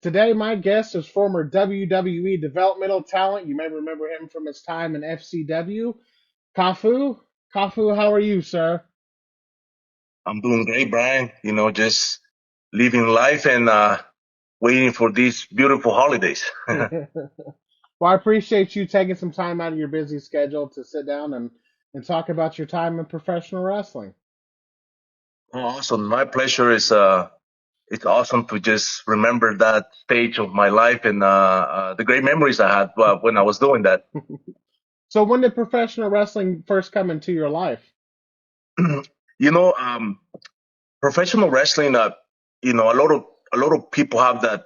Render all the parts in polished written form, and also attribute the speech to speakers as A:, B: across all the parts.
A: Today, my guest is former WWE developmental talent. You may remember him from his time in FCW. Kafu. Kafu, how are you, sir?
B: I'm doing great, Brian. Just living life and waiting for these beautiful holidays.
A: Well, I appreciate you taking some time out of your busy schedule to sit down and talk about your time in professional wrestling.
B: Awesome. My pleasure. It's awesome to just remember that stage of my life and the great memories I had when I was doing that.
A: So, when did professional wrestling first come into your life?
B: you know, um, Professional wrestling. A lot of people have that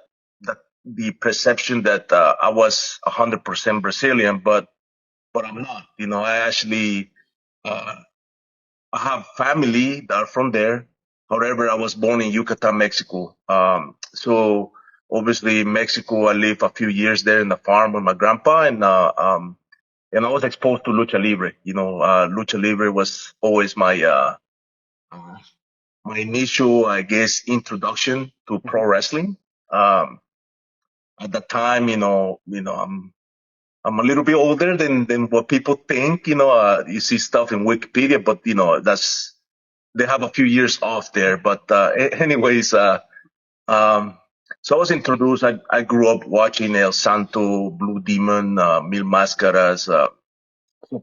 B: the perception that I was 100% Brazilian, but I'm not. I actually. Uh, I have family that are from there. However, I was born in Yucatan, Mexico. So obviously Mexico, I lived a few years there in the farm with my grandpa and I was exposed to lucha libre. Lucha libre was always uh, my initial, I guess, introduction to pro wrestling. Um, at that time, I'm a little bit older than what people think. You see stuff in Wikipedia, but that's they have a few years off there. But anyways, um, so I was introduced. I grew up watching El Santo, Blue Demon, Mil Máscaras. So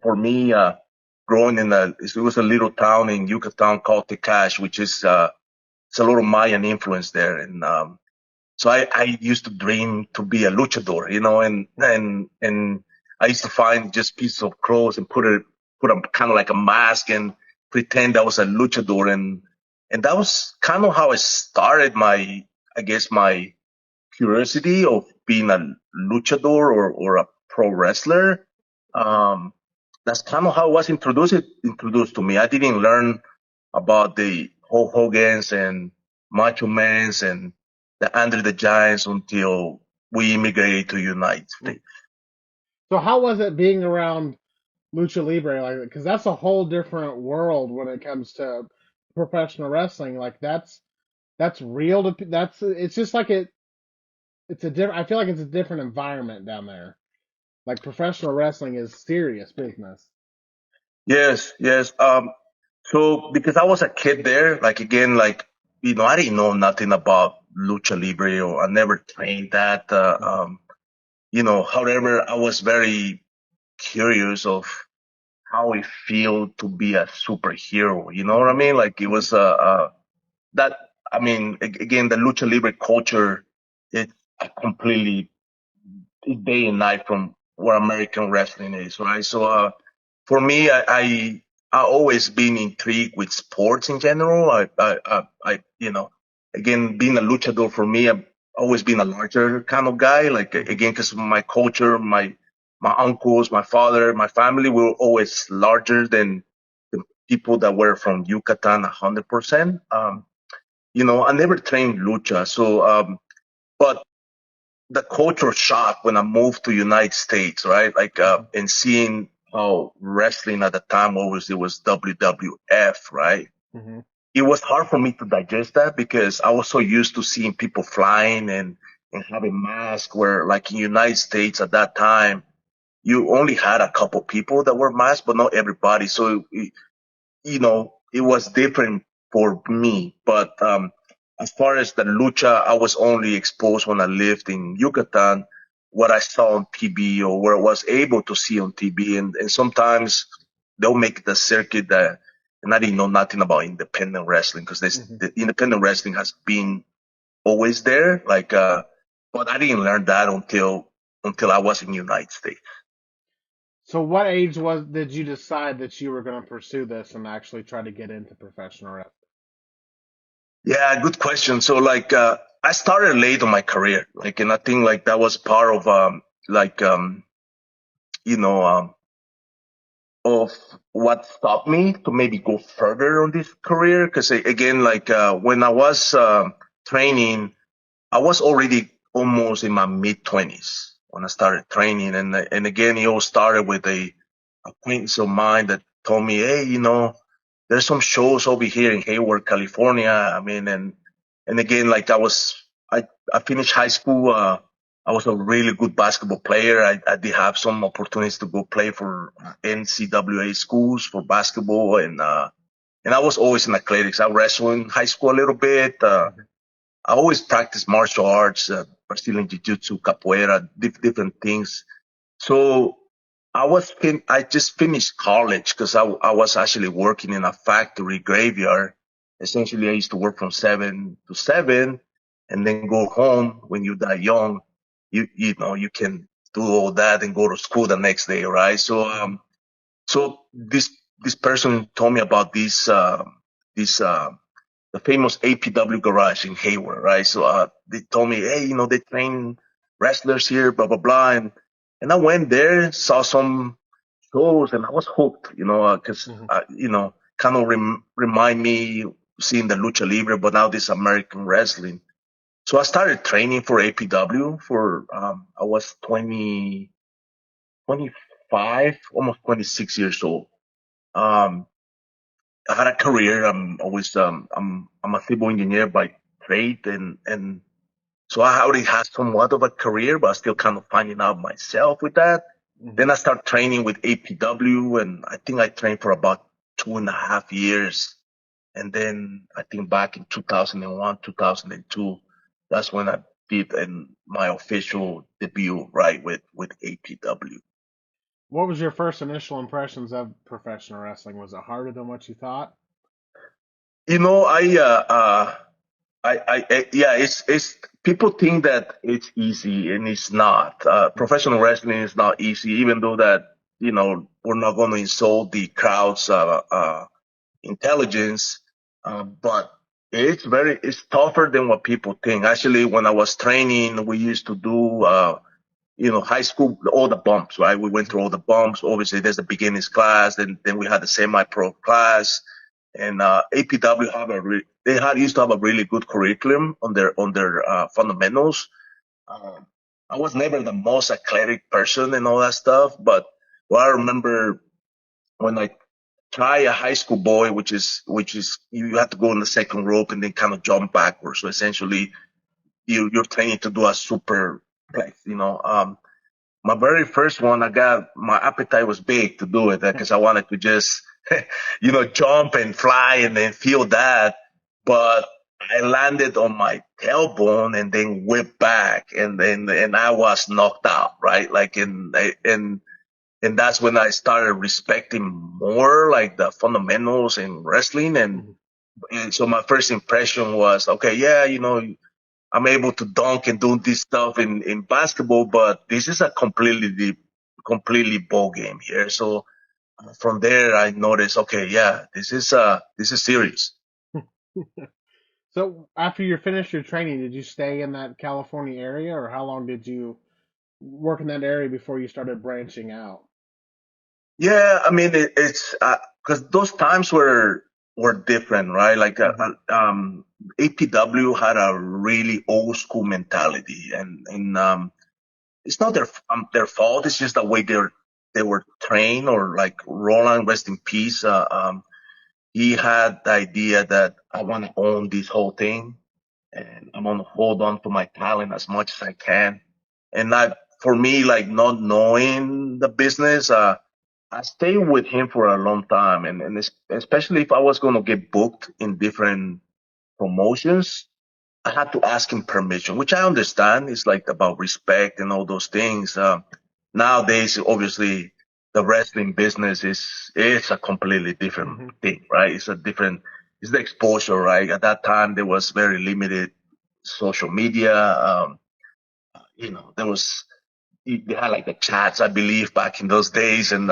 B: for me, growing it was a little town in Yucatan called Tecash, which is it's a little Mayan influence there, and so I used to dream to be a luchador, and I used to find just pieces of clothes and put a kind of like a mask and pretend I was a luchador, and that was kind of how I started I guess my curiosity of being a luchador or a pro wrestler. Um, that's kind of how it was introduced to me. I didn't learn about the Hulk Hogan's and Macho Man's and the Andre the Giants until we immigrated to United States.
A: So, how was it being around lucha libre? Like, because that's a whole different world when it comes to professional wrestling. Like, that's real to that's it's just like it's a different. I feel like it's a different environment down there. Like professional wrestling is serious business.
B: Yes, yes. So because I was a kid there, like again, like I didn't know nothing about lucha libre or I never trained that. However, I was very curious of how it feel to be a superhero. You know what I
A: Hmm.
B: mean? Like it was that. I mean, again, the lucha libre culture, it's a completely day and night from what American wrestling is, right? So, for me, I always been intrigued with sports in general. Again, being a luchador for me, I've always been a larger kind of guy. Like
A: Hmm.
B: again, because of my culture, my uncles, my father, my family were always larger than the people that were from Yucatan, 100%. I never trained lucha, so but the culture shock when I moved to United States, right? Like,
A: Hmm.
B: and seeing how wrestling at the time obviously was WWF, right?
A: Hmm.
B: It was hard for me to digest that because I was so used to seeing people flying and having masks where like in United States at that time, you only had a couple people that were masked, but not everybody. So it was different for me. But as far as the lucha, I was only exposed when I lived in Yucatan, what I saw on TV or where I was able to see on TV. And sometimes they'll make the circuit and I didn't know nothing about independent wrestling because
A: Hmm.
B: the independent wrestling has been always there. Like, but I didn't learn that until I was in the United States.
A: So, what age was did you decide that you were going to pursue this and actually try to get into professional wrestling?
B: Yeah, good question. So like I started late in my career. Like and I think like that was part of like you know of what stopped me to maybe go further on this career because again like when I was training I was already almost in my mid 20s when I started training and again it all started with a acquaintance of mine that told me, hey, there's some shows over here in Hayward, California. I mean, and again, like I finished high school. I was a really good basketball player. I did have some opportunities to go play for NCAA schools for basketball, and I was always in athletics. I wrestled in high school a little bit.
A: Mhm.
B: I always practiced martial arts, Brazilian jiu-jitsu, capoeira, different things. So I just finished college because I was actually working in a factory graveyard. Essentially, I used to work from 7 to 7 and then go home when you're that young. You can do all that and go to school the next day, right? So,
A: Mhm.
B: so this person told me about this, the famous APW garage in Hayward, right? So, they told me, hey, they train wrestlers here, blah, blah, blah. And I went there, saw some shows, and I was hooked, because,
A: Mhm.
B: kind of remind me seeing the lucha libre, but now this American wrestling. So I started training for APW I was 25, almost 26 years old. Um, I had a career. I'm a civil engineer by trade, and so I already had somewhat of a career, but I still kind of finding out myself with that.
A: Mhm.
B: Then I started training with APW, and I think I trained for about 2.5 years. And then I think back in 2001, 2002, that's when I did my official debut, right, with APW.
A: What was your first initial impressions of professional wrestling? Was it harder than what you thought?
B: You know, yeah, it's people think that it's easy and it's not.
A: Mhm.
B: Professional wrestling is not easy, even though that, we're not going to insult the crowd's, intelligence. But it's tougher than what people think. Actually, when I was training, we used to do, high school, all the bumps, right? We went
A: Mhm.
B: through all the bumps. Obviously, there's the beginners class, then we had the semi-pro class, and APW used to have a really good curriculum on their fundamentals. Um, I was never the most athletic person and all that stuff, but what I remember when I try a high school boy, which is you have to go in the second rope and then kind of jump backwards. So essentially, you're training to do a super flex, my very first one, my appetite was big to do it because I wanted to just, jump and fly and then feel that. But I landed on my tailbone and then whipped back and I was knocked out, right? Like, and that's when I started respecting more like the fundamentals in wrestling.
A: Mhm.
B: And so my first impression was, okay, yeah, I'm able to dunk and do this stuff in basketball, but this is a completely ball game here. So from there, I noticed, okay, yeah, this is serious.
A: So after you finished your training, did you stay in that California area, or how long did you work in that area before you started branching out?
B: Yeah, I mean, it's because those times were different, right? Like,
A: Hmm.
B: APW had a really old school mentality, and it's not their fault. It's just the way they were trained, or like Roland, rest in peace. He had the idea that I want to own this whole thing and I'm going to hold on to my talent as much as I can. And not for me, like not knowing the business, I stayed with him for a long time. And especially if I was going to get booked in different promotions, I had to ask him permission, which I understand. It's like about respect and all those things. Nowadays, obviously, the wrestling business is a completely different
A: Hmm.
B: thing, right? It's the exposure, right? At that time, there was very limited social media. There was they had like the chats, I believe, back in those days, and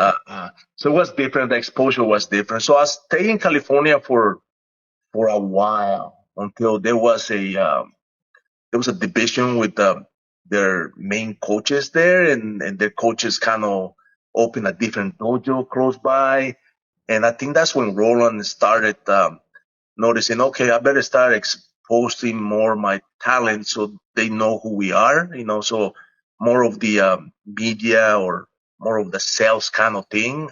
B: so it was different. The exposure was different. So I stayed in California for a while until there was a division with their main coaches there, and their coaches kind of opened a different dojo close by. And I think that's when Roland started noticing, okay, I better start exposing more my talent so they know who we are, so more of the media or more of the sales kind of thing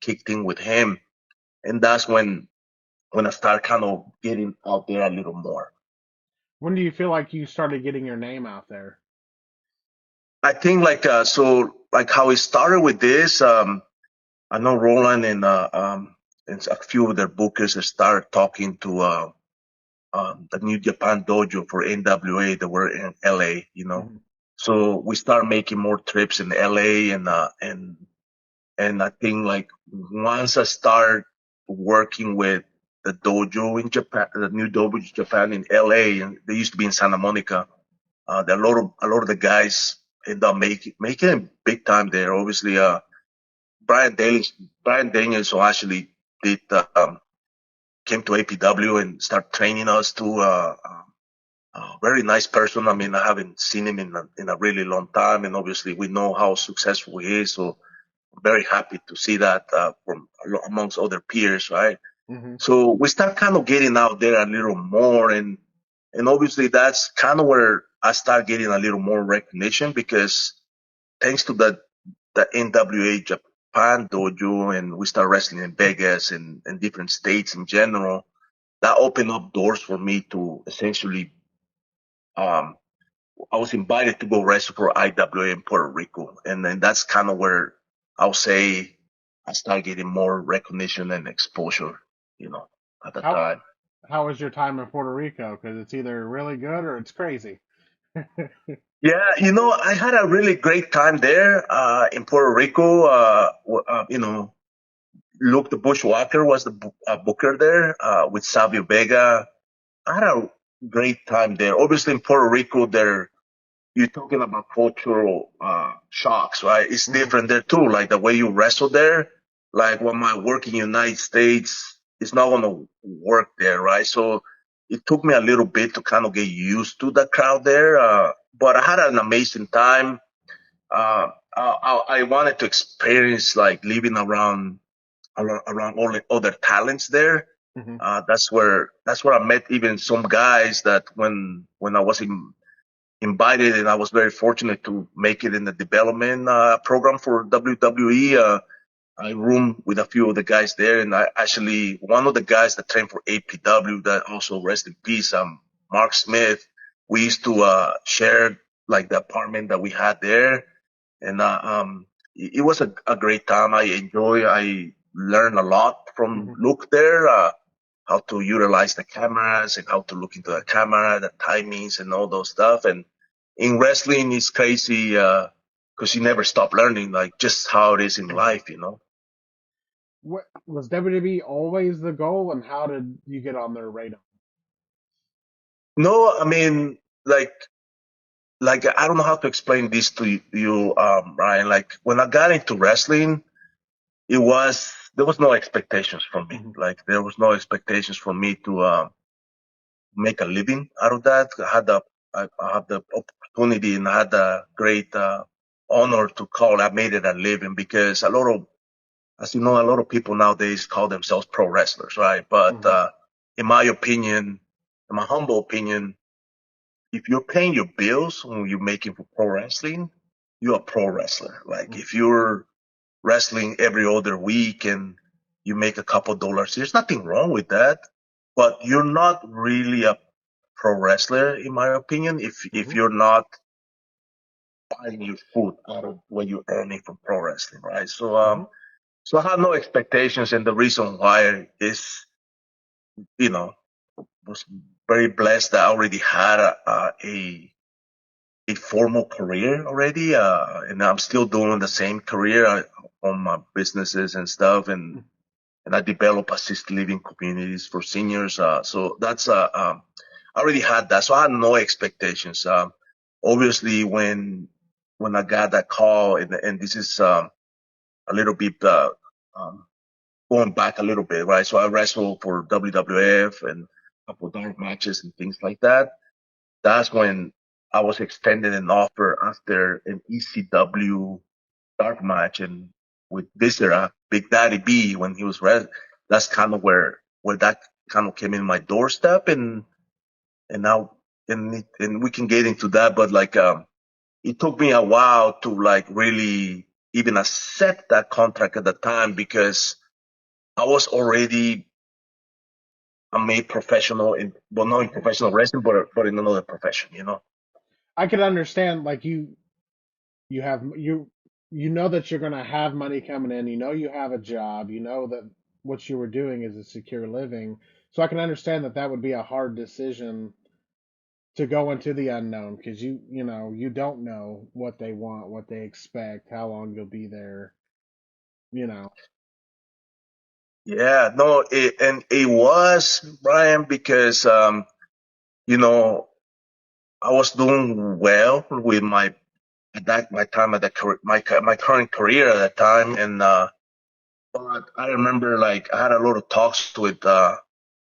B: kicked in with him. And that's when I start kind of getting out there a little more.
A: When do you feel like you started getting your name out there?
B: I think like how it started with this. I know Roland and a few of their bookers have started talking to the New Japan dojo for NWA that were in LA, you know.
A: Hmm.
B: So we start making more trips in LA and I think like once I start working with the dojo in Japan, the new dojo in Japan in LA, and they used to be in Santa Monica. A lot of the guys end up making it big time there. Obviously, Brian Daniels Brian Danielson actually did came to APW and started training us too. Very nice person. I mean, I haven't seen him in a really long time, and obviously we know how successful he is. So very happy to see that from amongst other peers, right?
A: Hmm.
B: So we start kind of getting out there a little more, and obviously that's kind of where I start getting a little more recognition because thanks to the NWA Japan dojo, and we start wrestling in Vegas and different states in general. That opened up doors for me to essentially um, I was invited to go wrestle for IWA in Puerto Rico, and then that's kind of where I'll say I started getting more recognition and exposure, you know, at the
A: How
B: time.
A: how was your time in Puerto Rico? Because it's either really good or it's crazy.
B: Yeah, I had a really great time there in Puerto Rico. Luke the Bushwalker was the booker there with Savio Vega. I had a great time there. Obviously, in Puerto Rico, there you're talking about cultural shocks, right? It's
A: Hmm.
B: different there too. Like the way you wrestle there, like when my work in the United States, it's not going to work there, right? So it took me a little bit to kind of get used to the crowd there. But I had an amazing time. I wanted to experience like living around all the other talents there.
A: Hmm.
B: That's where I met even some guys that when I was invited, and I was very fortunate to make it in the development program for WWE. I roomed with a few of the guys there, and I actually one of the guys that trained for APW that also rest in peace, Mark Smith. We used to share like the apartment that we had there, and it was a great time. I learned a lot from
A: Hmm.
B: Luke there. How to utilize the cameras and how to look into the camera, the timings and all those stuff. And in wrestling, it's crazy because you never stop learning, like just how it is in
A: Hmm.
B: life.
A: What was WWE always the goal, and how did you get on their radar?
B: No, I mean, like, like I don't know how to explain this to you, Ryan. Like when I got into wrestling, there was no expectations from me.
A: Hmm.
B: Like there was no expectations for me to make a living out of that. I had the opportunity and I had the great honor to call. I made it a living because as you know, a lot of people nowadays call themselves pro wrestlers, right? But
A: Hmm.
B: in my opinion, in my humble opinion, if you're paying your bills when you're making for pro wrestling, you're a pro wrestler. Like if you're wrestling every other week and you make a couple dollars, there's nothing wrong with that. But you're not really a pro wrestler, in my opinion, if
A: Hmm.
B: you're not buying your food out of what you're earning from pro wrestling, right? So
A: Hmm.
B: so I have no expectations, and the reason why is, you know, was very blessed that I already had a formal career already, and I'm still doing the same career on my businesses and stuff, and I develop assisted living communities for seniors. So that's I already had that, so I had no expectations. Obviously, when I got that call, and this is a little bit um, going back a little bit, right? So I wrestled for WWF and a couple of dark matches and things like that. That's when I was extended an offer after an ECW dark match and with Viscera, Big Daddy B when he was that's kind of where that kind of came in my doorstep, and now and we can get into that, but like it took me a while to like really even accept that contract at the time because I was already I'm made professional in, well, not in professional wrestling, but in another profession, you know?
A: I could understand like you have you know that you're gonna have money coming in, you know you have a job, you know that what you were doing is a secure living. So I can understand that that would be a hard decision to go into the unknown because you know you don't know what they want, what they expect, how long you'll be there, you know.
B: Yeah, no, and it was, Brian, because, you know, I was doing well with at that, my time at the, my current career at that time. And, but I remember like I had a lot of talks with,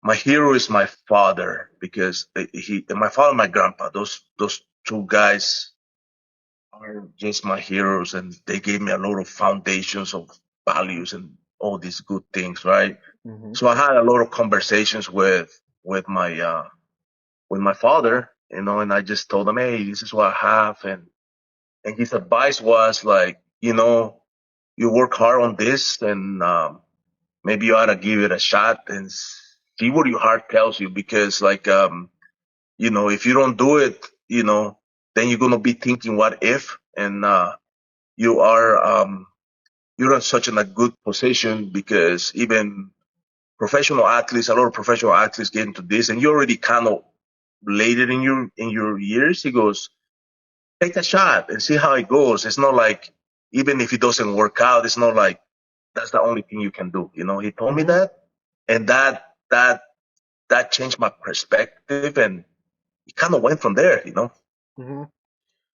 B: my hero is my father because my father and my grandpa, those two guys are just my heroes, and they gave me a lot of foundations of values and all these good things, right?
A: Mhm.
B: So I had a lot of conversations with with my father, you know, and I just told him, hey, this is what I have, and his advice was like, you know, you work hard on this, and maybe you ought to give it a shot and see what your heart tells you, because like you know, if you don't do it, you know, then you're gonna be thinking what if, and you are you're in such a good position because even professional athletes, a lot of professional athletes get into this, and you already kind of later in your years. He goes, take a shot and see how it goes. It's not like even if it doesn't work out, it's not like that's the only thing you can do. You know, he told me
A: Mhm.
B: that, and that changed my perspective, and it kind of went from there. You know.
A: Mhm.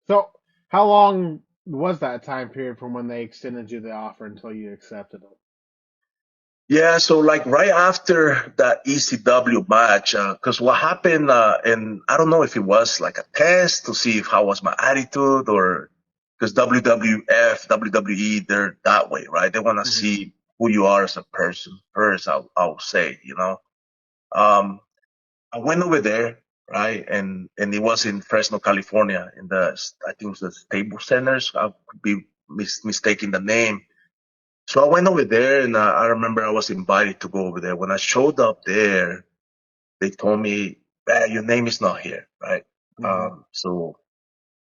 A: So how long was that time period from when they extended you the offer until you accepted it?
B: Yeah, so like right after that ECW match, because what happened, and I don't know if it was like a test to see if how was my attitude, or because WWF, WWE, they're that way, right? They want to
A: Mhm.
B: see who you are as a person first. I'll say, you know. Um, I went over there, right, and it was in Fresno, California, in the I think it was the Stable Centers. I could be mistaking the name. So I went over there, and I remember I was invited to go over there. When I showed up there, they told me, your name is not here, right?
A: Mhm.
B: So,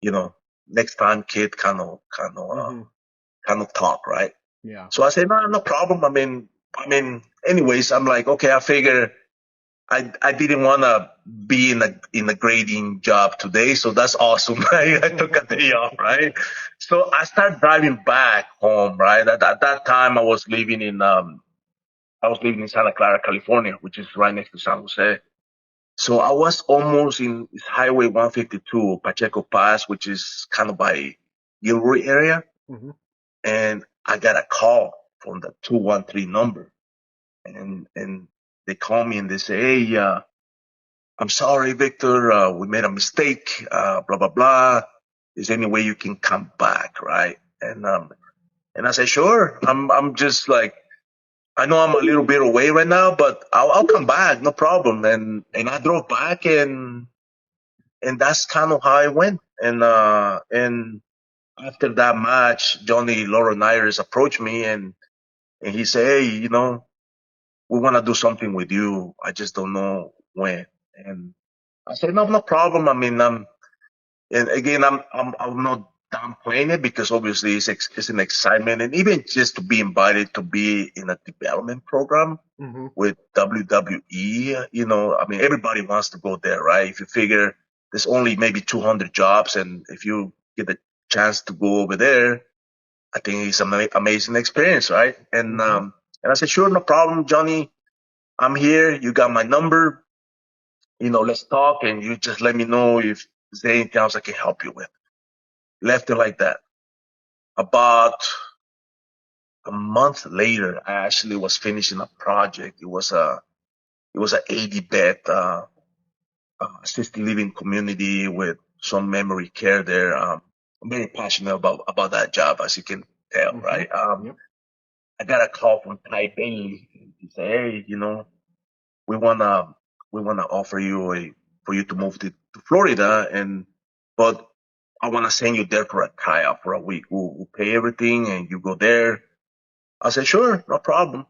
B: you know, next time, kid,
A: Mhm.
B: kind of talk, right?
A: Yeah.
B: So I said, no, no problem. Anyways, I'm like, okay, I figure I didn't want to be in a grading job today, so that's awesome. I took a day off, right? So I started driving back home, right? At that time, I was living in Santa Clara, California, which is right next to San Jose. So I was almost in Highway 152, Pacheco Pass, which is kind of by Gilroy area,
A: Mhm.
B: and I got a call from the 213 number, and they call me and they say, hey, I'm sorry, Victor. We made a mistake. Blah blah blah. Is there any way you can come back, right? And I said, sure. I'm just like, I know I'm a little bit away right now, but I'll come back, no problem. And I drove back, and that's kind of how I went. And after that match, Johnny Laurinaitis approached me, and he said, hey, you know, we want to do something with you. I just don't know when. And I said, no, no problem. And again, I'm not downplaying it, because obviously it's an excitement, and even just to be invited to be in a development program
A: Mhm.
B: with WWE, you know, I mean, everybody wants to go there, right? If you figure there's only maybe 200 jobs, and if you get the chance to go over there, I think it's an amazing experience, right?
A: Mhm.
B: And I said, sure, no problem, Johnny. I'm here. You got my number. You know, let's talk, and you just let me know if there's anything else I can help you with. Left it like that. About a month later, I actually was finishing a project. It was a 80 bed assisted living community with some memory care there. I'm very passionate about that job, as you can tell,
A: Mhm.
B: right?
A: Yep.
B: I got a call from Taipei. He said, "Hey, you know, we wanna we wanna offer you a for you to move to Florida, and but I wanna send you there for a tryout for a week. We'll pay everything, and you go there." I said, "Sure, no problem."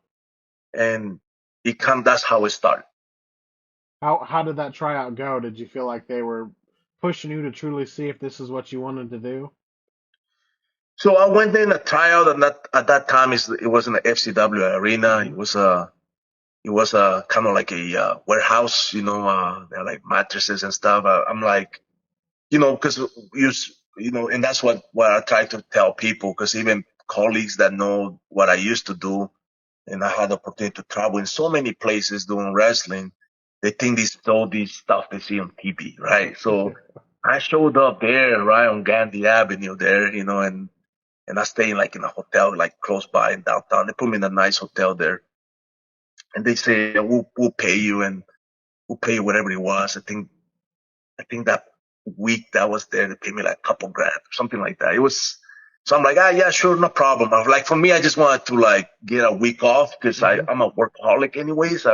B: And that's how it started.
A: How did that tryout go? Did you feel like they were pushing you to truly see if this is what you wanted to do?
B: So I went in a tryout, and at that time it wasn't an FCW arena.
A: Hmm.
B: It was a kind of like a warehouse, they had like mattresses and stuff. I'm like, because and that's what I try to tell people, because even colleagues that know what I used to do, and I had the opportunity to travel in so many places doing wrestling, they think this is all this stuff they see on TV, right? So I showed up there, right on Gandhi Avenue there, and I stayed like in a hotel like close by in downtown. They put me in a nice hotel there, and they say, we'll pay you, and we'll pay you whatever it was. I think that week that was there, they paid me like a couple grand, something like that. It was, so I'm like, yeah, sure, no problem. I was like, for me, I just wanted to like get a week off, because
A: Hmm.
B: I'm a workaholic anyways.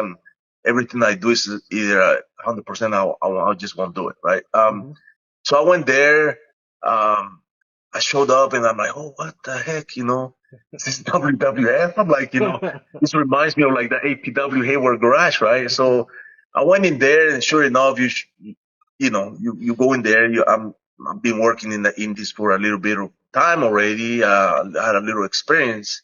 B: Everything I do is either 100%, I just won't do it. Right.
A: Hmm.
B: So I went there. Um, I showed up, and I'm like, oh, what the heck, this is WWF. I'm like, this reminds me of like the APW Hayward Garage, right? So I went in there, and sure enough, you go in there. I've been working in the indies for a little bit of time already. I had a little experience,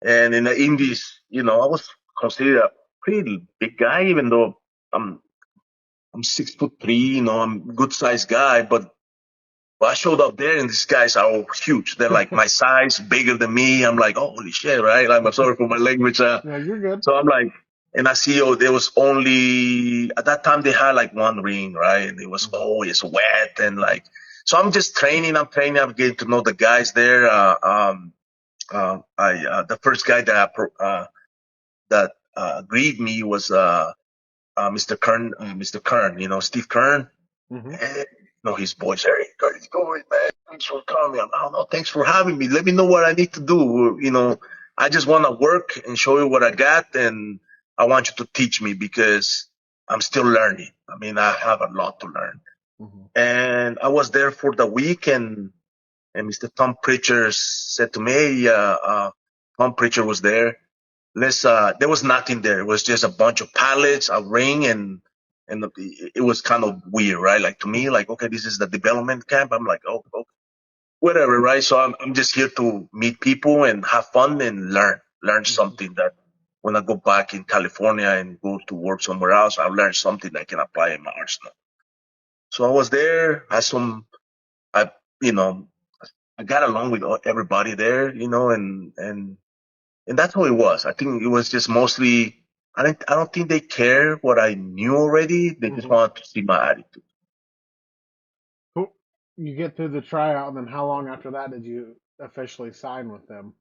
B: and in the indies, I was considered a pretty big guy, even though I'm I'm 6'3", I'm a good sized guy, but I showed up there, and these guys are all huge. They're like my size, bigger than me. I'm like, oh, holy shit, right? I'm sorry for my language.
A: No, you're good.
B: So I'm like, and I see, oh, there was only, at that time they had like one ring, right? And it was
A: Hmm.
B: always wet, and like, so I'm just training. I'm getting to know the guys there. The first guy that greeted me was Mr. Kern, Steve Kern.
A: Hmm.
B: And, his boys, hey, how's it going, man? Thanks for coming. Oh, no, thanks for having me. Let me know what I need to do. I just want to work and show you what I got, and I want you to teach me, because I'm still learning. I mean, I have a lot to learn.
A: Hmm.
B: And I was there for the week, and Mr. Tom Pritchard said to me, hey, Tom Pritchard was there. There was nothing there. It was just a bunch of pallets, a ring, and it was kind of weird, right? Like to me, like, okay, this is the development camp. I'm like, oh, okay, whatever, right? So I'm just here to meet people and have fun and learn
A: Hmm.
B: something that when I go back in California and go to work somewhere else, I'll learn something I can apply in my arsenal. So I was there. I, you know, I got along with everybody there, and that's how it was. I think it was just mostly. I don't think they care what I knew already. They just
A: Hmm.
B: wanted to see my attitude.
A: Cool. You get through the tryout, and then how long after that did you officially sign with them?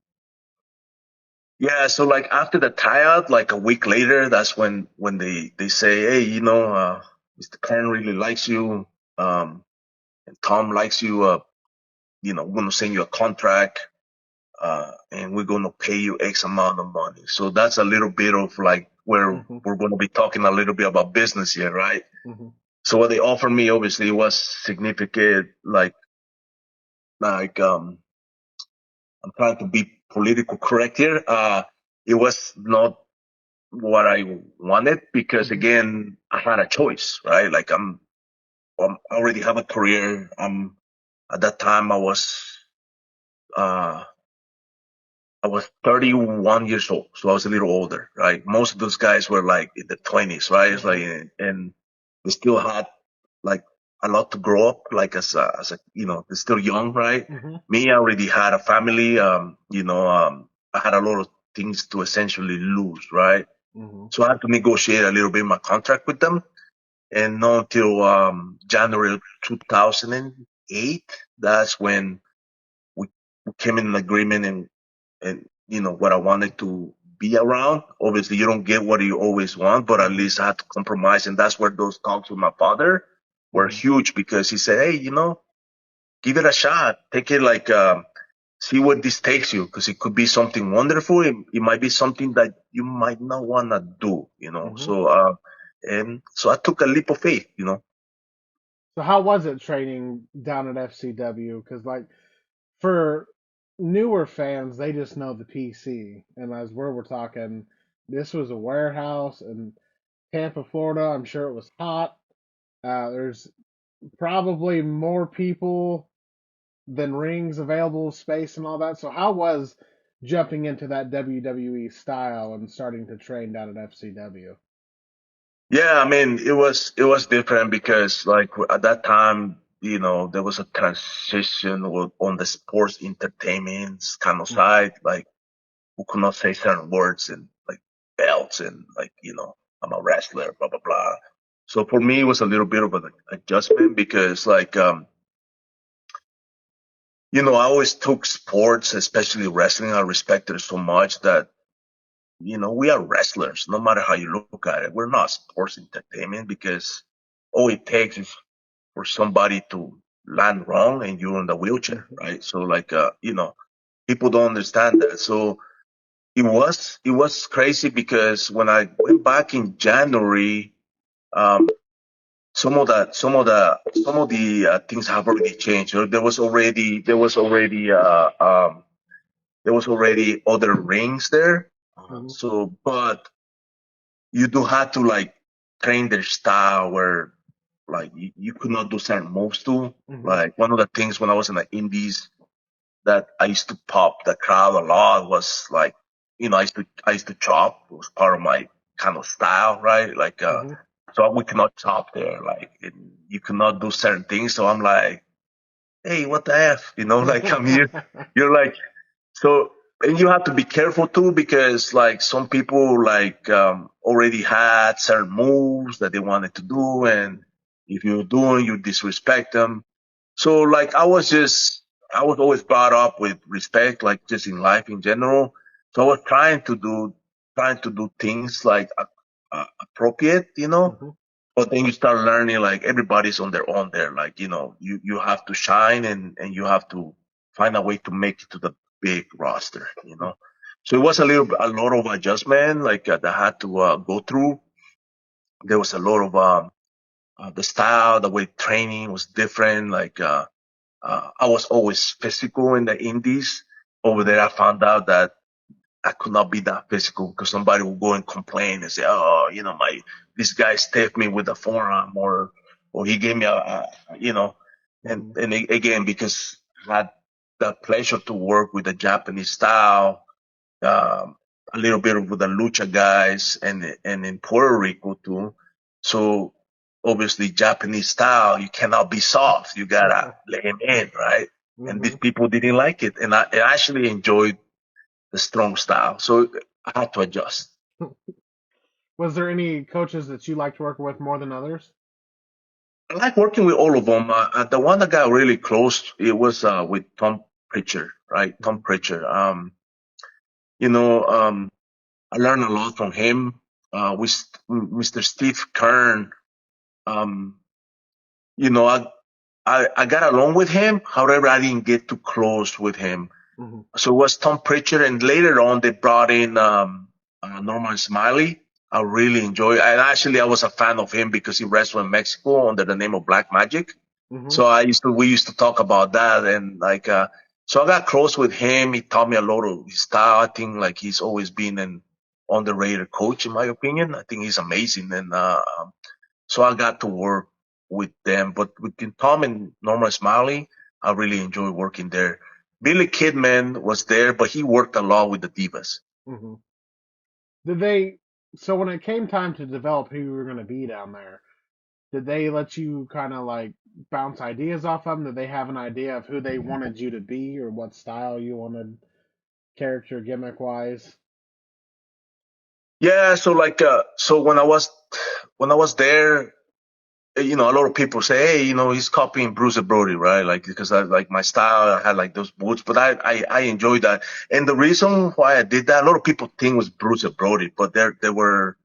B: Yeah, so like after the tryout, like a week later, that's when they say, hey, Mr. Kern really likes you, and Tom likes you. We're gonna send you a contract, and we're gonna pay you X amount of money. So that's a little bit of like where
A: Hmm.
B: we're gonna be talking a little bit about business here, right?
A: Hmm.
B: So what they offered me obviously was significant, like I'm trying to be political correct here. It was not what I wanted, because
A: Hmm.
B: again, I had a choice, right? Like I already have a career. At that time uh I was 31 years old, so I was a little older, right? Most of those guys were like in the 20s, right? It's like,
A: Hmm.
B: and they still had like a lot to grow up, like as a, they're still young, right?
A: Hmm.
B: Me, I already had a family, I had a lot of things to essentially lose, right?
A: Hmm.
B: So I had to negotiate a little bit my contract with them, and not until January 2008, that's when we, we came in an agreement, and what I wanted to be around. Obviously, you don't get what you always want, but at
A: Hmm.
B: least I had to compromise, and that's where those talks with my father were
A: Hmm.
B: huge, because he said, "Hey, give it a shot. Take it like see what this takes you, because it could be something wonderful. It might be something that you might not want to do,
A: Hmm.
B: So I took a leap of faith.
A: So how was it training down at FCW? Because like for newer fans, they just know the PC, and as we're talking, this was a warehouse, and Tampa, Florida. I'm sure it was hot. There's probably more people than rings available, space, and all that. So, how was jumping into that WWE style and starting to train down at FCW?
B: Yeah, I mean, it was different because like at that time, there was a transition on the sports entertainment kind of side. Like who could not say certain words and like belts and like, I'm a wrestler, blah blah blah. So for me, it was a little bit of an adjustment because like I always took sports, especially wrestling. I respected it so much that we are wrestlers, no matter how you look at it. We're not sports entertainment because all it takes is for somebody to land wrong and you're in the wheelchair,
A: Hmm.
B: right? So like, people don't understand that. So it was crazy because when I went back in January, um, some of the things have already changed. There was already other rings there.
A: Hmm.
B: But you do have to like train their style where like you could not do certain moves too.
A: Hmm.
B: Like one of the things when I was in the indies that I used to pop the crowd a lot was like, I used to chop. It was part of my kind of style, right? Like,
A: Hmm.
B: so we cannot chop there. Like you cannot do certain things. So I'm like, hey, what the F? Like I'm here. You're like, so, and you have to be careful too because like some people like already had certain moves that they wanted to do, and if you're doing, you disrespect them. So like I was always brought up with respect, like just in life in general. So I was trying to do things like appropriate.
A: Hmm.
B: But then you start learning like everybody's on their own there. Like, you have to shine and you have to find a way to make it to the big roster. So it was a lot of adjustment like that I had to go through. There was a lot of the style, the way training was different. Like I was always physical in the indies. Over
A: Hmm.
B: there, I found out that I could not be that physical because somebody will go and complain and say, "Oh, this guy stiffed me with a forearm, or he gave me you know." And
A: Hmm.
B: again, because I had the pleasure to work with the Japanese style, um, a little bit with the lucha guys, and in Puerto Rico too. So obviously, Japanese style, you cannot be soft. You gotta let him in, right? And these
A: Hmm.
B: people didn't like it, and I actually enjoyed the strong style. So I had to adjust.
A: Was there any coaches that you liked working with more than others?
B: I like working with all of them. The one that got really close, it was with Tom Pritchard, right? Tom
A: Hmm.
B: Pritchard. You know, um, I learned a lot from him. With Mr. Steve Kern, um, you know, I got along with him. However, I didn't get too close with him.
A: Hmm.
B: So it was Tom Pritchard, and later on they brought in Norman Smiley. I really enjoy it. And actually, I was a fan of him because he wrestled in Mexico under the name of Black Magic.
A: Hmm.
B: So we used to talk about that, and like, so I got close with him. He taught me a lot of his style. I think like he's always been an underrated coach, in my opinion. I think he's amazing, and so I got to work with them. But with Tom and Norman Smiley, I really enjoyed working there. Billy Kidman was there, but he worked a lot with the divas.
A: Hmm. Did they? So when it came time to develop who you were going to be down there, did they let you kind of like bounce ideas off them? Did they have an idea of who they wanted you to be or what style you wanted, character gimmick wise?
B: Yeah, so like, so when I was there, a lot of people say, hey, he's copying Bruce Brody, right? Like, because I like my style, I had like those boots, but I enjoyed that. And the reason why I did that, a lot of people think was Bruce Brody, but they were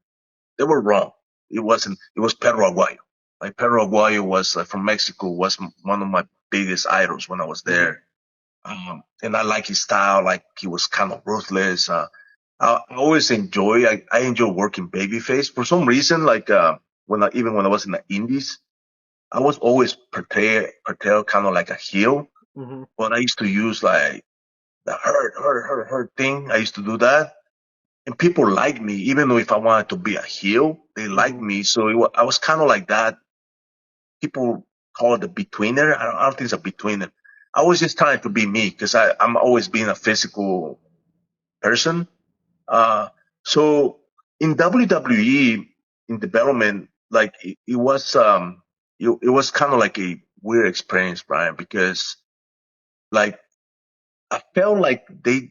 B: wrong. It wasn't. It was Pedro Aguayo. Like Pedro Aguayo was from Mexico, was one of my biggest idols when I was
A: Hmm.
B: there. And I like his style. Like he was kind of ruthless. I always enjoy. I enjoy working babyface for some reason. Like even when I was in the Indies, I was always portrayed kind of like a heel.
A: Hmm.
B: But I used to use like the hurt thing. I used to do that. and people liked me, even though if I wanted to be a heel, they liked
A: Mhm.
B: me. So I was kind of like that. People call it a betweener. I don't think it's a betweener. I was just trying to be me because I'm always being a physical person. Uh, so in WWE, in development, like it was kind of like a weird experience, Brian, because like I felt like they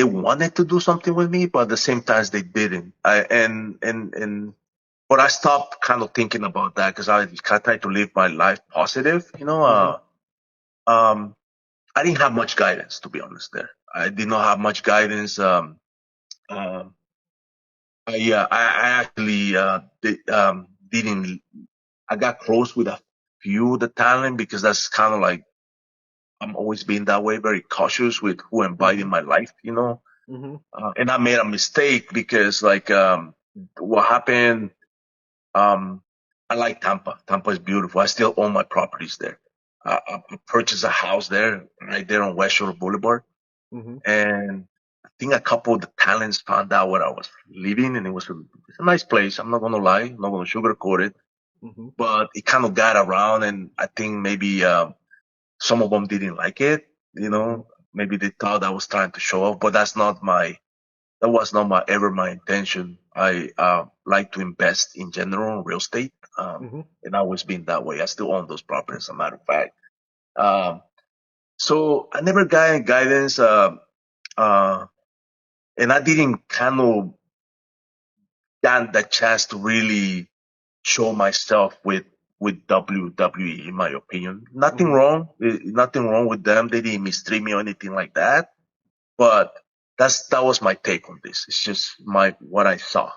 B: wanted to do something with me, but at the same time they didn't. But I stopped kind of thinking about that because I tried to live my life positive.
A: Mhm.
B: Um, I didn't have much guidance, to be honest. There, I did not have much guidance. Um, I actually didn't. I got close with a few of the talent because that's kind of like I'm always being that way, very cautious with who I invite in
A: Mhm.
B: my life.
A: Mhm.
B: And I made a mistake because like what happened. Um, I like Tampa. Tampa is beautiful. I still own my properties there. I purchased a house there, right there on West Shore Boulevard,
A: Mhm.
B: and I think a couple of the talents found out where I was living, and it's a nice place. I'm not gonna lie. I'm not gonna sugarcoat it,
A: Mhm.
B: but it kind of got around, and I think maybe some of them didn't like it.
A: Mhm.
B: Maybe they thought I was trying to show off, but that was not my intention. I like to invest in general in real estate,
A: Mhm.
B: and I always been that way. I still own those properties, as a matter of fact. Um, so I never got any guidance, uh, and I didn't kind of got the chance to really show myself with WWE, in my opinion.
A: Mhm.
B: Nothing wrong with them. They didn't mistreat me or anything like that. But that was my take on this. It's just what I saw.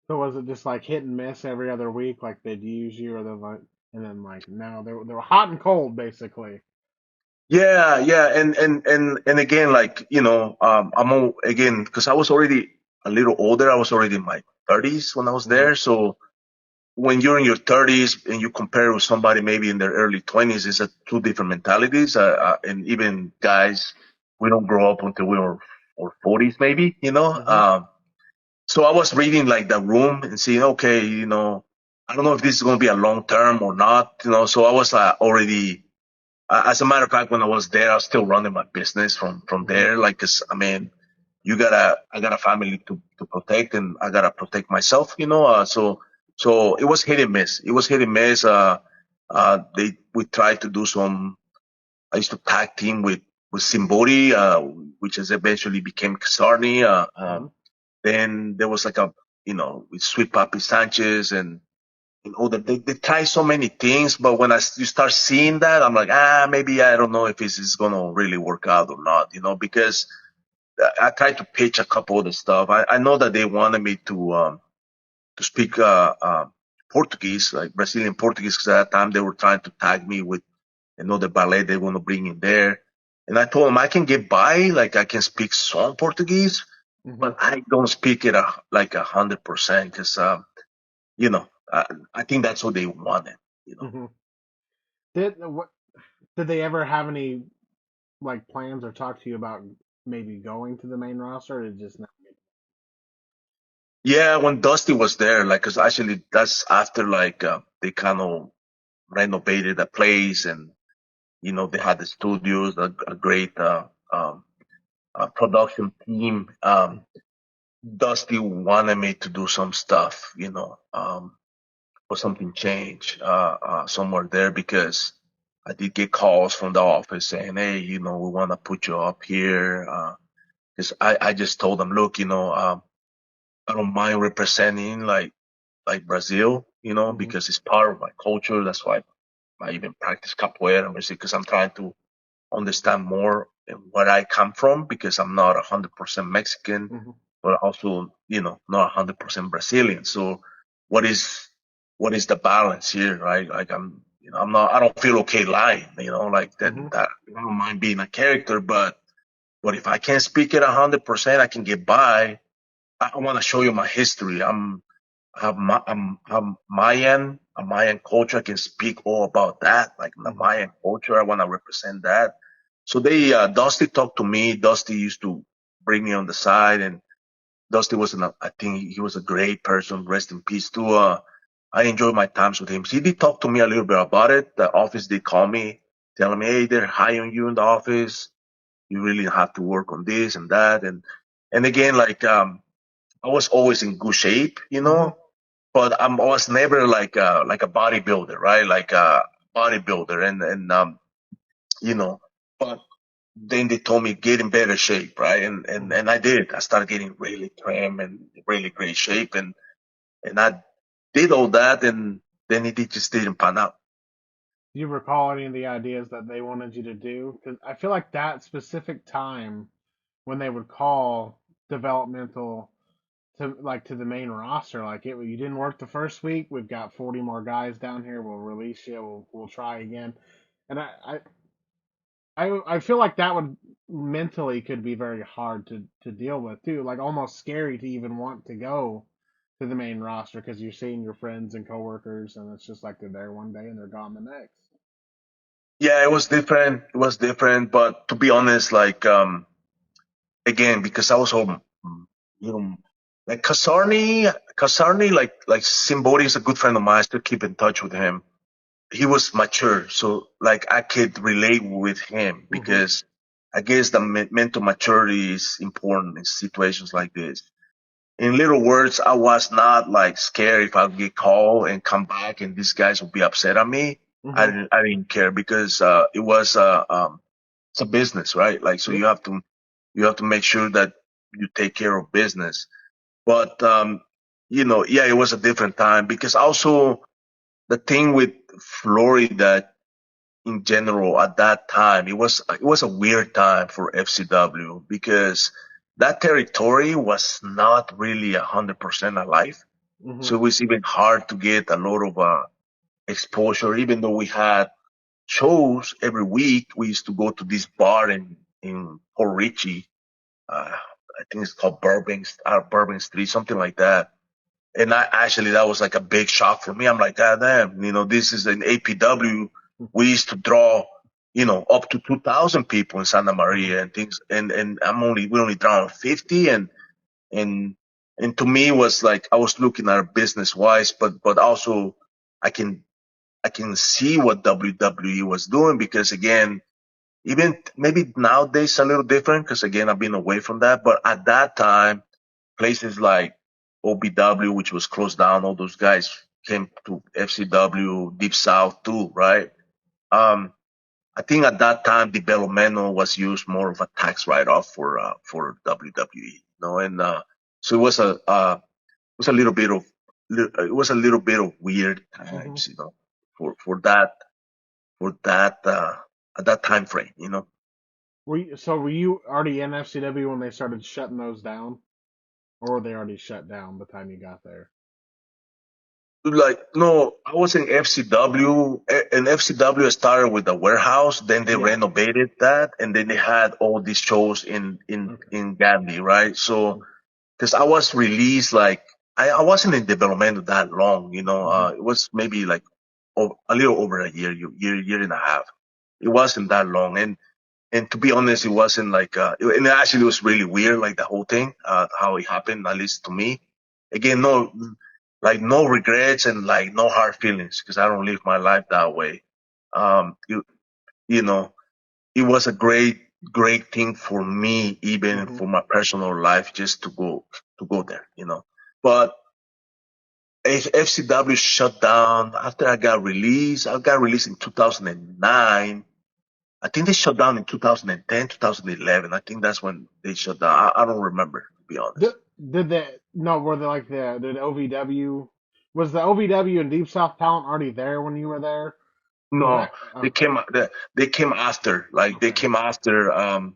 A: So was it just like hit and miss every other week, like they'd use you, or and then like now they were hot and cold basically.
B: Yeah, yeah, and again, like again because I was already a little older. I was already in my 30s when I was
A: Mhm.
B: there. So when you're in your 30s and you compare with somebody maybe in their early 20s, it's a two different mentalities. And even guys, we don't grow up until we were or 40s, maybe.
A: Mhm.
B: So I was reading like the room and seeing, okay, I don't know if this is going to be a long term or not. So I was already as a matter of fact, when I was there, I was still running my business from
A: Mhm.
B: there. Like, 'cause I mean, I got a family to protect, and I gotta protect myself. So it was hit and miss. It was hit and miss. We tried to do some. I used to tag team with Simbori, which has eventually became Kasarni.
A: Mhm.
B: Then there was like with Sweet Papi Sanchez and they try so many things, but when you start seeing that, I'm like, maybe I don't know if this is gonna really work out or not, because I tried to pitch a couple of the stuff. I know that they wanted me to speak Portuguese, like Brazilian Portuguese, because at that time they were trying to tag me with another ballet they want to bring in there, and I told them I can get by, like I can speak some Portuguese,
A: Mhm.
B: but I don't speak it like 100% because you know, I think that's what they wanted.
A: Mhm. What did they ever have any like plans or talk to you about maybe going to the main roster, or did it just not get?
B: Yeah, when Dusty was there, like, 'cause actually that's after like they kind of renovated the place and they had the studios, a great production team. Dusty wanted me to do some stuff, for something change somewhere there because I did get calls from the office saying, hey, we want to put you up here. 'Cause I just told them, look, I don't mind representing like Brazil,
A: Mhm.
B: because it's part of my culture. That's why I even practice capoeira, because I'm trying to understand more where I come from because I'm not 100% Mexican,
A: Mhm.
B: but also, not 100% Brazilian. So what is, what is the balance here, right? Like I don't feel okay lying, like
A: Mhm.
B: that I don't mind being a character, but if I can't speak it 100%, I can get by. I want to show you my history. I'm Mayan, a Mayan culture. I can speak all about that, like the
A: Mhm.
B: Mayan culture. I want to represent that. So Dusty talked to me. Dusty used to bring me on the side, and Dusty was I think he was a great person. Rest in peace too. I enjoyed my times with him. He did talk to me a little bit about it. The office did call me, telling me, "Hey, they're hiring you in the office. You really have to work on this and that." And again, like I was always in good shape,
A: Hmm.
B: but I was never like a bodybuilder, right? Like a bodybuilder, and you know, but then they told me get in better shape, right?
A: Hmm.
B: And I did. I started getting really trim and really great shape, and I did all that, and then it just didn't pan out.
A: Do you recall any of the ideas that they wanted you to do? Because I feel like that specific time when they would call developmental to the main roster, like you didn't work the first week, we've got 40 more guys down here. We'll release you. We'll try again. And I feel like that would mentally could be very hard to deal with too. Like almost scary to even want to go to the main roster because you're seeing your friends and coworkers, and it's just like they're there one day and they're gone the next.
B: Yeah, it was different. It was different, but to be honest, like again, because I was home, you know, like Kasarni, like Simbori is a good friend of mine. I still keep in touch with him. He was mature, so like I could relate with him
A: Hmm.
B: because I guess the mental maturity is important in situations like this. In little words, I was not like scared if I get called and come back and these guys will be upset at me.
A: Hmm.
B: I didn't care because it was it's a business, right? Like so
A: Yep.
B: you have to make sure that you take care of business. But yeah, it was a different time because also the thing with Florida in general at that time, it was a weird time for FCW because that territory was not really 100% alive.
A: Hmm.
B: So it was even hard to get a lot of exposure, even though we had shows every week. We used to go to this bar in Port Richey. I think it's called Bourbon Street, something like that. And that was like a big shock for me. I'm like, God damn, this is an APW. We used to draw, up to 2,000 people in Santa
A: Hmm.
B: Maria and things. And we only draw 50. And, and to me it was like, I was looking at it business wise, but also I can, I can see what WWE was doing because again, even maybe nowadays a little different because again, I've been away from that. But at that time, places like OBW, which was closed down, all those guys came to FCW, Deep South too, right? Um, I think at that time, developmental was used more of a tax write-off for WWE, and so it was a little bit of weird
A: Hmm.
B: times, for that at that time frame.
A: Were you already in FCW when they started shutting those down, or were they already shut down by the time you got there?
B: Like no, I was in FCW, and FCW started with the warehouse. Then they
A: Yeah.
B: renovated that, and then they had all these shows
A: Okay.
B: in Gandhi, right? So because I was released like I wasn't in development that long,
A: Hmm.
B: it was maybe like a little over a year and a half. It wasn't that long, and to be honest, it wasn't like and actually it was really weird, like the whole thing, how it happened, at least to me. Again, no regrets and like no hard feelings because I don't live my life that way. You you know, it was a great thing for me, even
A: Hmm.
B: for my personal life, just to go there. But FCW shut down after I got released. I got released in 2009. I think they shut down in 2010, 2011. I think that's when they shut down. I don't remember, to be
A: Did,
B: honest.
A: did they no? Were they like did OVW? Was the OVW and Deep South talent already there when you were there? Because
B: No,
A: okay,
B: they came after. Like they
A: okay,
B: came after.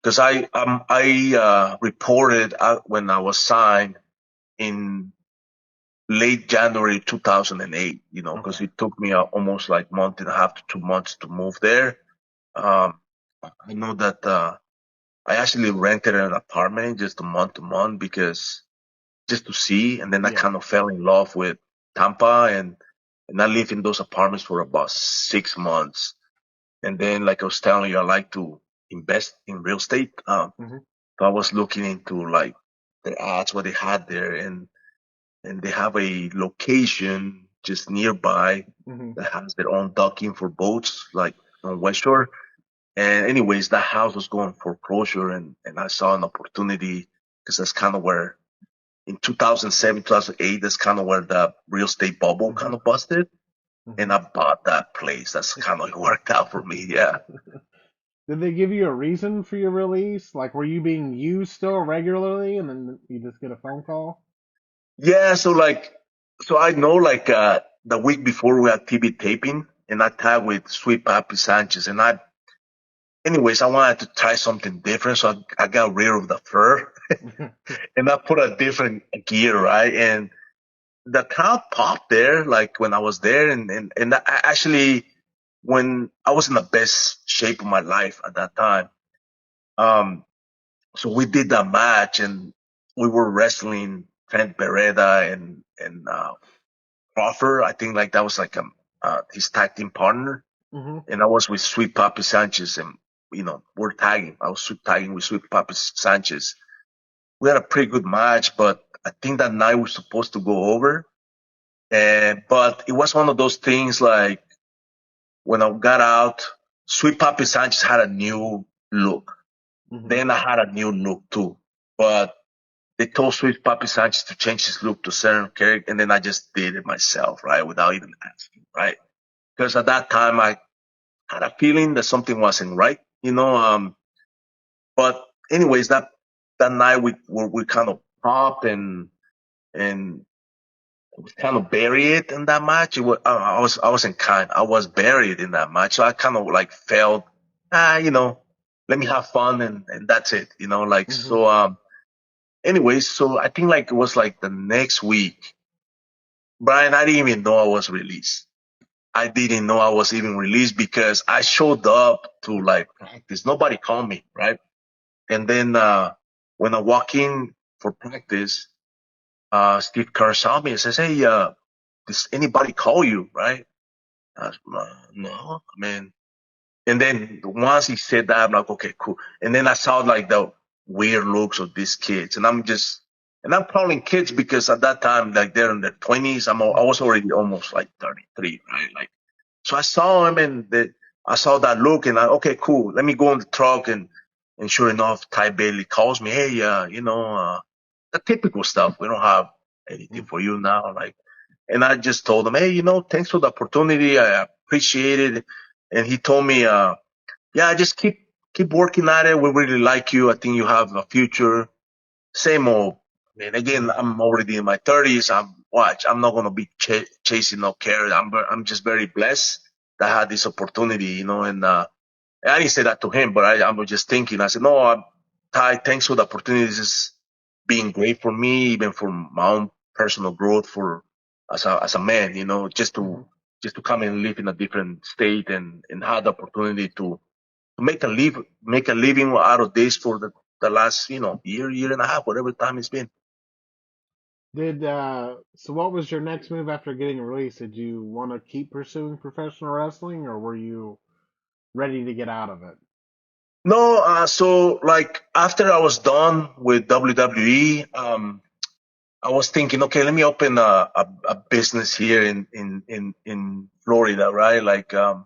B: Because I reported when I was signed in late January 2008. Because
A: okay,
B: it took me almost like month and a half to 2 months to move there. Um, I know that I actually rented an apartment just a month to month because just to see. And then I
A: yeah.
B: kind of fell in love with Tampa and I lived in those apartments for about 6 months. And then, like I was telling you, I like to invest in real estate.
A: Hmm.
B: So I was looking into like their ads, what they had there, and they have a location just nearby
A: Hmm.
B: that has their own docking for boats, like on West Shore. And anyways, that house was going foreclosure, and I saw an opportunity because that's kind of where in 2007, 2008, that's kind of where the real estate bubble
A: Hmm.
B: kind of busted. And
A: Hmm.
B: I bought that place. That's kind of worked out for me. Yeah.
A: Did they give you a reason for your release? Like, were you being used still regularly, and then you just get a phone call?
B: Yeah. So I know the week before we had TV taping and I tagged with Sweet Papi Sanchez anyways, I wanted to try something different. So I got rid of the fur and I put a different gear, right? And the crowd popped there, like when I was there, and I actually, when I was in the best shape of my life at that time, um, so we did that match, and we were wrestling Trent Beretta and Crawford. I think like that was like his tag team partner,
A: Hmm.
B: and I was with Sweet Papi Sanchez, and we're tagging. I was tagging with Sweet Papi Sanchez. We had a pretty good match, but I think that night we were supposed to go over. And but it was one of those things like when I got out, Sweet Papi Sanchez had a new look.
A: Hmm.
B: Then I had a new look too. But they told Sweet Papi Sanchez to change his look to certain character, and then I just did it myself, right, without even asking, right? Because at that time I had a feeling that something wasn't right, you know. But anyways, that night we kind of popped and was kind of buried in that match. I wasn't kind. I was buried in that match. So I kind of like felt, let me have fun and that's it.
A: Hmm.
B: Anyways, so I think like it was like the next week, Brian, I didn't even know I was released. I didn't know I was even released because I showed up to like practice. Nobody called me, right? And then, when I walk in for practice, Steve Kerr saw me and says, "Hey, does anybody call you?" Right? No, I mean, and then once he said that, I'm like, okay, cool. And then I saw like the weird looks of these kids, and I'm calling kids because at that time, like they're in their 20s. I was already almost like 33, right? Like, so I saw him I saw that look and okay, cool. Let me go in the truck and sure enough, Ty Bailey calls me. Hey, the typical stuff. We don't have anything for you now. Like, and I just told him, hey, thanks for the opportunity. I appreciate it. And he told me, yeah, just keep working at it. We really like you. I think you have a future. Same old. And again,
A: Hmm.
B: I'm already in my 30s. I'm not gonna be chasing no carrot. I'm just very blessed that I had this opportunity, and I didn't say that to him, but I was just thinking. I said, no, Ty, thanks for the opportunity. This is being great for me, even for my own personal growth for as a man,
A: Hmm.
B: just to come and live in a different state and have the opportunity to make a living out of this for the last, year and a half, whatever time it's been.
A: So what was your next move after getting released? Did you want to keep pursuing professional wrestling, or were you ready to get out of it?
B: No, so like after I was done with WWE, I was thinking, okay, let me open a business here in Florida, right? Like, well,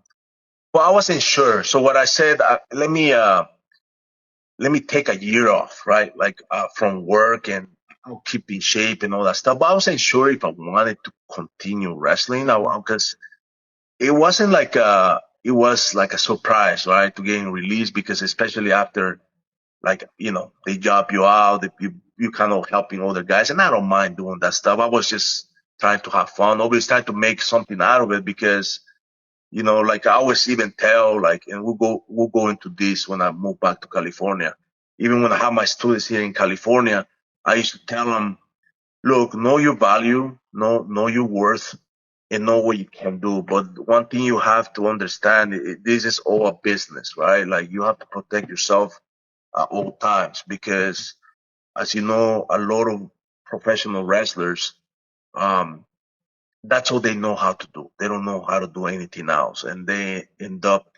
B: I wasn't sure. So what I said, let me take a year off, right? Like, from work and I'll keep in shape and all that stuff. But I wasn't sure if I wanted to continue wrestling
A: Hmm.
B: because it was like a surprise, right? To getting released because especially after like, they job you out, you kind of helping other guys. And I don't mind doing that stuff. I was just trying to have fun, always trying to make something out of it because, like I always even tell, like, and we'll go into this when I move back to California. Even when I have my students here in California, I used to tell them, look, know your value, know your worth, and know what you can do. But one thing you have to understand, this is all a business, right? Like you have to protect yourself at all times because, as you know, a lot of professional wrestlers, um, that's all they know how to do. They don't know how to do anything else, and they end up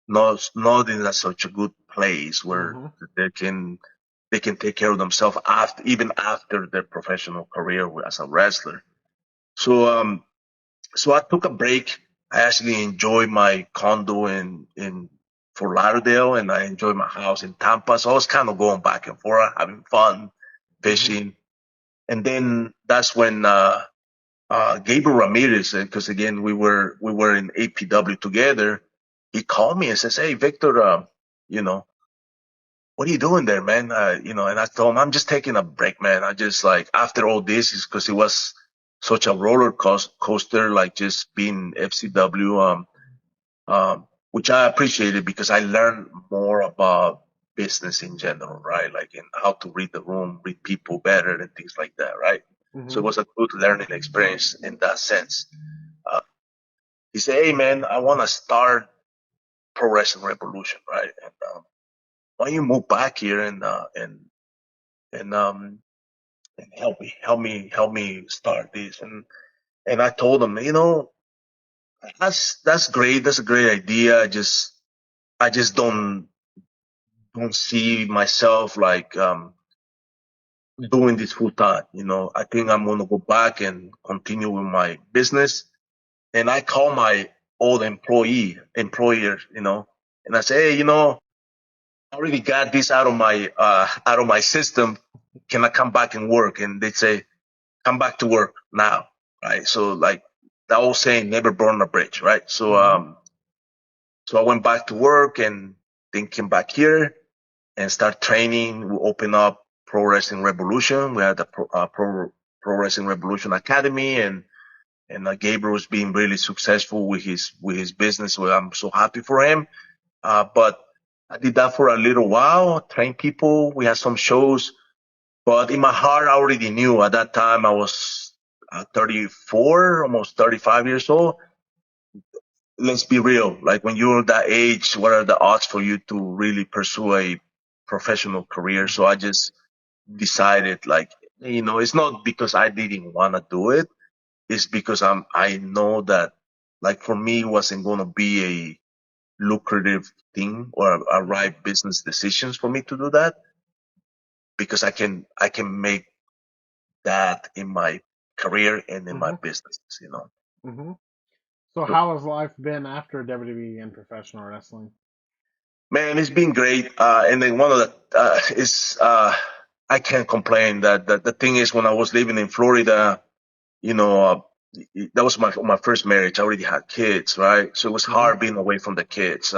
B: not in such a good place where
A: Hmm.
B: they can. they can take care of themselves after, even after their professional career as a wrestler. So, so I took a break. I actually enjoy my condo in Fort Lauderdale, and I enjoy my house in Tampa. So I was kind of going back and forth, having fun,
A: Hmm.
B: fishing. And then that's when Gabriel Ramirez, because again we were in APW together. He called me and says, "Hey, Victor, you know, what are you doing there, man? And I told him I'm just taking a break, man. I just like after all this is because it was such a roller coaster, like just being FCW, which I appreciated because I learned more about business in general, right? Like in how to read the room, read people better, and things like that, right? So it
A: Hmm.
B: was a good learning experience in that sense. Uh, he said, "Hey, man, I want to start Pro Wrestling Revolution, right? And why don't you move back here and and help me start this?" And I told him, that's great. That's a great idea. I just don't see myself like doing this full time. I think I'm gonna go back and continue with my business. And I call my old employer, and I say, hey, I already got this out of my system. Can I come back and work? And they say, come back to work now, right? So like that old saying, never burn a bridge, right? So
A: Hmm.
B: so I went back to work and then came back here and start training. We opened up Pro Wrestling Revolution. We had the Pro Wrestling Revolution Academy, and Gabriel's been really successful with his business. Well, I'm so happy for him. But I did that for a little while, train people. We had some shows, but in my heart, I already knew at that time I was 34, almost 35 years old. Let's be real. Like when you're that age, what are the odds for you to really pursue a professional career? So I just decided, like, it's not because I didn't want to do it. It's because I know that, like, for me, it wasn't going to be a lucrative thing or a
A: Hmm.
B: right business decisions for me to do that because I can make that in my career and in my
A: Hmm.
B: business.
A: Hmm. So
B: So,
A: how has life been after WWE and professional wrestling?
B: man, it's been great. And then one of the is I can't complain. That the thing is, when I was living in Florida, you know, uh, that was my first marriage. I already had kids, right? So it was
A: Hmm.
B: hard being away from the kids.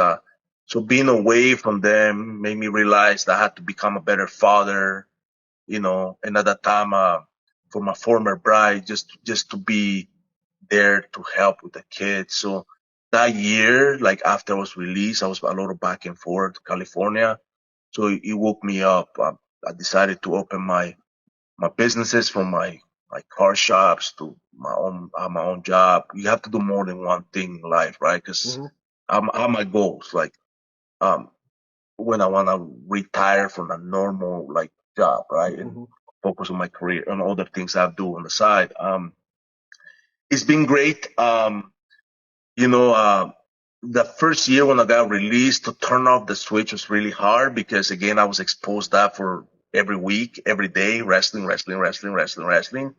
B: So being away from them made me realize that I had to become a better father. And at that time, for my former bride, just to be there to help with the kids. So that year, like after I was released, I was a little back and forth to California. So it woke me up. I decided to open my businesses, from my car shops to my own job. You have to do more than one thing in life, right? Because
A: Hmm.
B: I have my goals. Like um, when I want to retire from a normal like job, right, and
A: Hmm.
B: focus on my career and other things I do on the side. It's been great. You know, the first year when I got released, to turn off the switch was really hard because again, I was exposed to that for every week, every day, wrestling, wrestling, wrestling, wrestling, wrestling.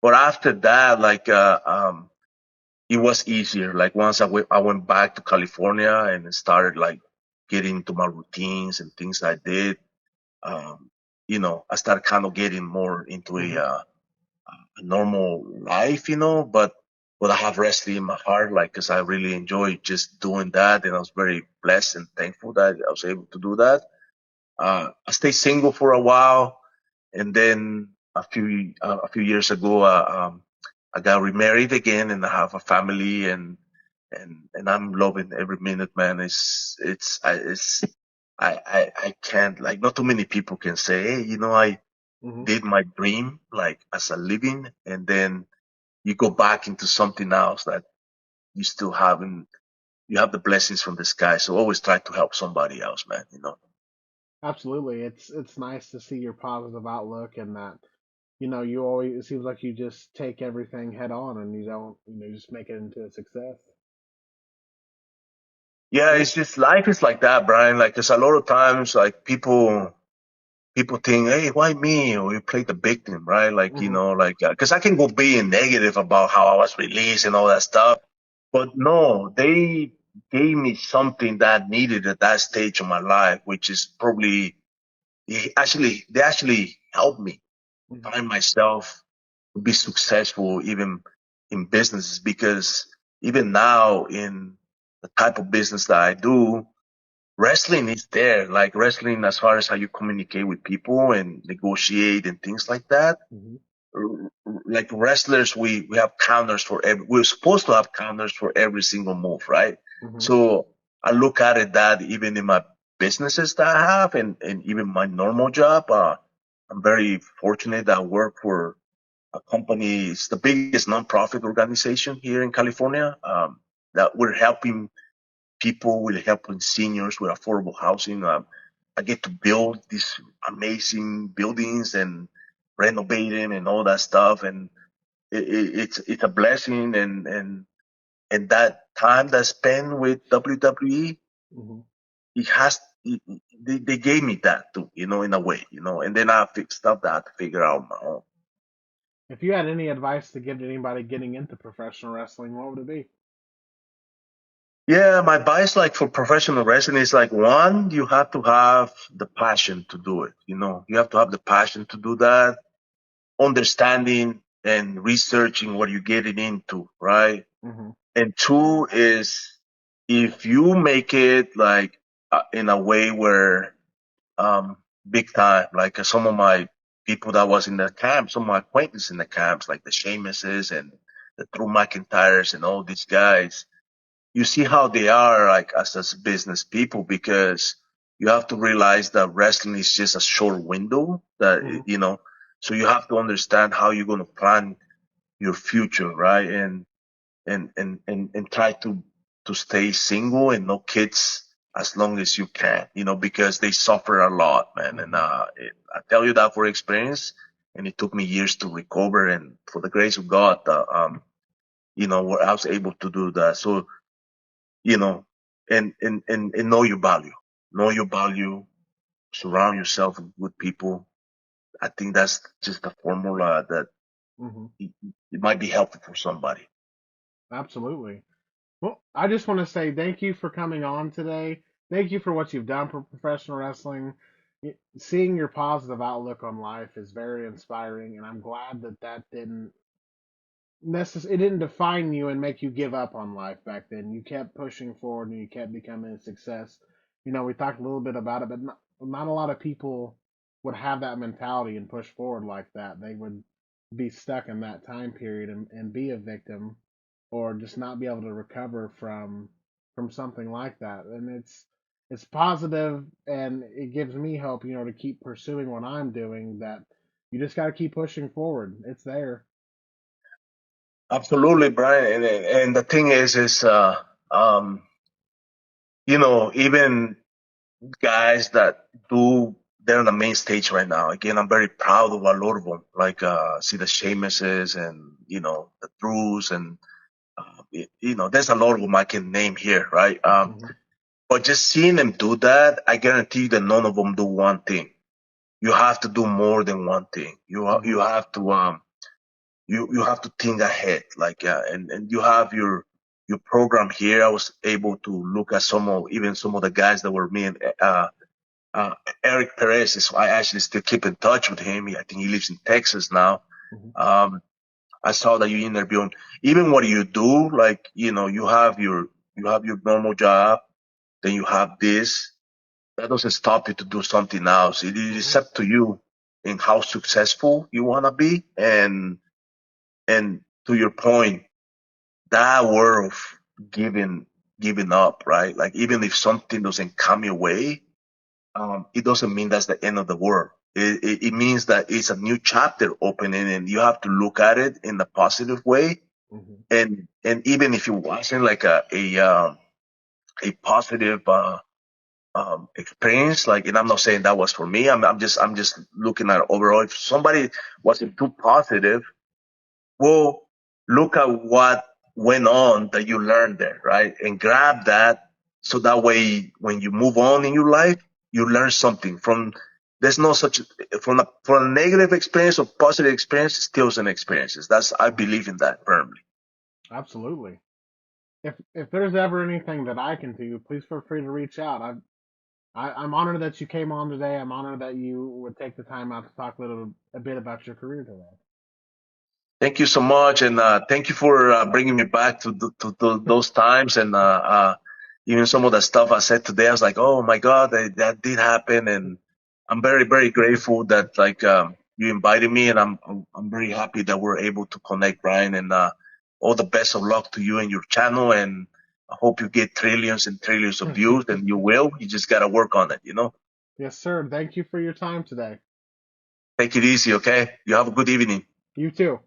B: But after that, like, it was easier. Like once I went back to California and started like getting into my routines and things I did, um, I started kind of getting more into
A: Hmm.
B: a normal life, but I have wrestling in my heart, like, cause I really enjoy just doing that. And I was very blessed and thankful that I was able to do that. I stayed single for a while, and then a few years ago, I got remarried again, and I have a family, and I'm loving every minute, man. I can't, like, not too many people can say, hey, I
A: Hmm.
B: did my dream like as a living, and then you go back into something else that you still haven't. You have the blessings from the sky, so always try to help somebody else, man.
A: Absolutely. It's nice to see your positive outlook and that, you always, it seems like you just take everything head on and you don't, you just make it into a success.
B: Yeah, it's
A: Cool.
B: just life is like that, Brian. Like, there's a lot of times like people. people think, hey, why me? Or you play the victim, right? Like,
A: Hmm.
B: because I can go being negative about how I was released and all that stuff. But no, they gave me something that I needed at that stage of my life, which is probably they actually helped me
A: Hmm.
B: find myself, be successful even in businesses, because even now in the type of business that I do, wrestling is there. Like wrestling, as far as how you communicate with people and negotiate and things like that.
A: Hmm.
B: Like wrestlers, we have counters for every. We're supposed to have counters for every single move, right?
A: Hmm.
B: So I look at it that even in my businesses that I have, and even my normal job, I'm very fortunate that I work for a company. It's the biggest nonprofit organization here in California. That we're helping people, we're helping seniors with affordable housing. I get to build these amazing buildings and renovate them and all that stuff, and it's a blessing. And that time that I spent with WWE,
A: Hmm.
B: it has they gave me that too, in a way, and then I fixed stuff that I had to figure out on my own.
A: If you had any advice to give to anybody getting into professional wrestling, what would it be?
B: Yeah, my advice, like for professional wrestling, is like, one, you have to have the passion to do it. You have to have the passion to do that, understanding and researching what you're getting into, right?
A: Hmm.
B: And two is, if you make it like in a way where um big time, like some of my people that was in the camp, some of my acquaintances in the camps, like the Sheamuses and the Drew McIntyres and all these guys, you see how they are, like as business people, because you have to realize that wrestling is just a short window that
A: Hmm.
B: so you have to understand how you're going to plan your future, right? And try to stay single and no kids as long as you can, because they suffer a lot, man. And
A: Hmm.
B: I tell you that for experience, and it took me years to recover, and for the grace of God, where I was able to do that. So, you know, and know your value. Know your value. Surround yourself with good people. I think that's just a formula that
A: Hmm.
B: it, it might be helpful for somebody.
A: Absolutely. Well, I just want to say thank you for coming on today. Thank you for what you've done for professional wrestling. Seeing your positive outlook on life is very inspiring, and I'm glad that it didn't define you and make you give up on life back then. You kept pushing forward and you kept becoming a success. We talked a little bit about it, but not a lot of people would have that mentality and push forward like that. They would be stuck in that time period and be a victim or just not be able to recover from something like that. And it's positive and it gives me hope, to keep pursuing what I'm doing, that you just got to keep pushing forward. It's there.
B: Absolutely, Brian. And the thing is, um, even guys that they're on the main stage right now. Again, I'm very proud of a lot of them. Like, see the Sheamuses and, the Drews and, there's a lot of them I can name here, right?
A: Hmm.
B: But just seeing them do that, I guarantee you that none of them do one thing. You have to do more than one thing. You
A: Hmm.
B: have to, you have to think ahead, like, and you have your program here. I was able to look at some of the guys that were me and, uh, Eric Perez is, I actually still keep in touch with him. I think he lives in Texas now.
A: Hmm.
B: Um, I saw that you interview him. Even what you do, like, you have your normal job, then you have this. That doesn't stop you to do something else. It is
A: Hmm.
B: up to you in how successful you want to be. And to your point, that word of giving, giving up, right? Like, even if something doesn't come your way, it doesn't mean that's the end of the world. It means that it's a new chapter opening, and you have to look at it in a positive way.
A: Hmm.
B: And even if it wasn't like a positive experience, like, and I'm not saying that was for me. I'm just looking at overall. If somebody wasn't too positive, well, look at what went on that you learned there, right? And grab that, so that way when you move on in your life, you learn something from. there's no such from a negative experience or positive experience, still an experience. That's I believe in that firmly.
A: Absolutely. If there's ever anything that I can do, please feel free to reach out. I'm honored that you came on today. I'm honored that you would take the time out to talk a bit about your career today.
B: Thank you so much, and thank you for bringing me back to those times, and even some of the stuff I said today. I was like, oh my God, that did happen, and I'm very very grateful that like you invited me, and I'm very happy that we're able to connect, Brian, and all the best of luck to you and your channel, and I hope you get trillions and trillions of views, and you will. You just gotta work on it, you know.
A: Yes, sir. Thank you for your time today.
B: Take it easy, okay? You have a good evening.
A: You too.